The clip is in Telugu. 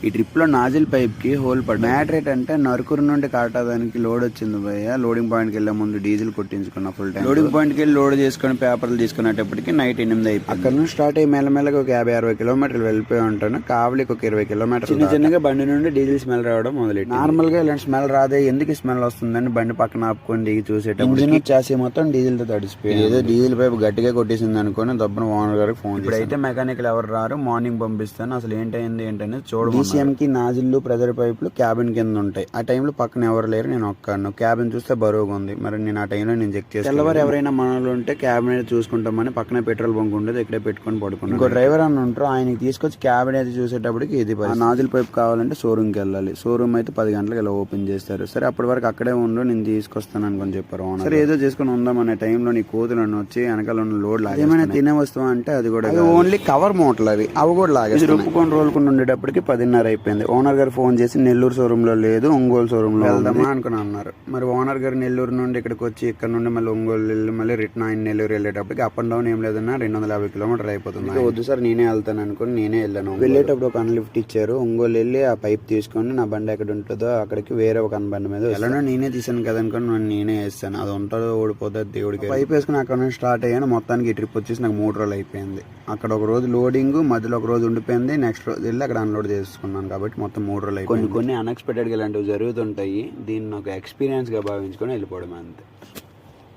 ఈ ట్రిప్ లో నాజిల్ పైప్ కి హోల్ పడ్డా. మ్యాట్రేట్ అంటే నరుకూరు నుండి కాటాదానికి లోడ్ వచ్చింది భయ్య. లోడింగ్ పాయింట్ కి వెళ్లే ముందు డీజిల్ కొట్టించుకున్న ఫుల్ టైం. లోడింగ్ పాయింట్ కి వెళ్ళి లోడ్ చేసుకుని పేపర్లు తీసుకునేటప్పటికి నైట్ 8 అయిపోయింది. అక్కడ నుంచి స్టార్ట్ అయ్యి మెల్లమెల్లగా ఒక 50-60 కిలోమీటర్లు వెళ్ళిపోయి ఉంటాను. కావలికి ఒక 20 కిలోమీటర్లు. చిన్న చిన్నగా బండి నుండి డీజిల్ స్మెల్ రావడం మొదలెట్టి. నార్మల్ గా ఇలాంటి స్మెల్ రాదే, ఎందుకు స్మెల్ వస్తుందని బండి పక్కన ఆపుకొని దిగి చూసేటప్పుడు ఇంజిన్ చాసి మొత్తం డీజిల్ తో తడిసిపోయింది. ఏదో డీజిల్ పైప్ గట్టిగా కొట్టేసింది అనుకుని దబ్బన ఓనర్ గారికి ఫోన్ చేసి ఇప్పుడైతే మెకానికల్ ఎవరు రారు, మార్నింగ్ పంపిస్తాను. అసలు ఏంటైంది ఏంటనేది చూడండి. DCM కి నాజిల్ ప్రెజర్ పైపులు క్యాబిన్ కింద ఉంటాయి. ఆ టైంలో పక్కన ఎవరు లేరు, నేను ఒక్కను. క్యాబిన్ చూస్తే బరువుగా ఉంది. మరి నేను ఆ టైంలో నేను చెక్ చేస్తాను. తెల్లవారు ఎవరైనా మనలో ఉంటే క్యాబిన్ అయితే చూసుకుంటామని పక్కనే పెట్రోల్ బంక్ ఉండేది, ఇక్కడే పెట్టుకొని పడుకుంటాం. ఇంకో డ్రైవర్ అని ఉంటారు, ఆయనకి తీసుకొచ్చి క్యాబిన్ అయితే చూసేటప్పటికి ఇది నాజిల్ పైప్ కావాలంటే షోరూమ్కి వెళ్ళాలి. షోరూమ్ అయితే 10 గంటలకు ఇలా ఓపెన్ చేస్తారు. సరే అప్పటి వరకు అక్కడే ఉండు, నేను తీసుకొస్తాను అనుకుని చెప్పారు. సరే ఏదో చేసుకుని ఉందాం అనే టైంలో నీ కూతురు వచ్చి వెనకాల ఉన్న లోడ్ లాగా ఏమైనా తినే వస్తువు అంటే అది కూడా ఓన్లీ కవర్ మూటలు అవి కూడా లాగేసి రుప్పుకొని రోలుకుని ఉండేటప్పటికి 10:30 అయిపోయింది. ఓనర్ గారు ఫోన్ చేసి నెల్లూరు షోరూమ్ లో లేదు, ఒంగోలు షోరూమ్ లో వెళ్దామా అనుకుని అన్నారు. మరి ఓనర్ గారు నెల్లూరు నుండి ఇక్కడికి వచ్చి ఇక్కడ నుండి మళ్ళీ ఒంగోలు వెళ్ళి మళ్ళీ రిటర్న్ ఆయన నెల్లూరు వెళ్ళేటప్పటికి అప్ అండ్ డౌన్ ఏం లేదన్నా 250 కిలోమీటర్లు అయిపోతుంది. వద్దు సార్ నేనే వెళ్తాను అనుకుని నేనే వెళ్ళాను. వెళ్ళేటప్పుడు ఒక అన్లిఫ్ట్ ఇచ్చారు. ఒంగోలు వెళ్ళి ఆ పైప్ తీసుకొని నా బండి ఎక్కడ ఉంటుందో అక్కడికి వేరే ఒక బండి మీద వెళ్ళను. నేనే తీసాను కదా అనుకుని నేనే వేస్తాను. అది ఉంటుందో ఓడిపోతుంది దేవుడికి. పైప్ వేసుకుని అక్కడ నుంచి స్టార్ట్ అయ్యాను. మొత్తానికి ఈ ట్రిప్ వచ్చేసి నాకు 3 రోజులు అయిపోయింది. అక్కడ ఒక రోజు లోడింగ్, మధ్యలో ఒక రోజు ఉండిపోయింది. నెక్స్ట్ రోజు వెళ్ళి అక్కడ అన్లోడ్ చేసుకున్నాను. కాబట్టి మొత్తం 3 రోజులు అయిపోయింది. కొన్ని అన్ఎక్స్పెక్టెడ్ గా ఇలాంటివి జరుగుతుంటాయి. దీన్ని ఒక ఎక్స్పీరియన్స్ గా భావించుకొని వెళ్ళిపోవడం అంతే.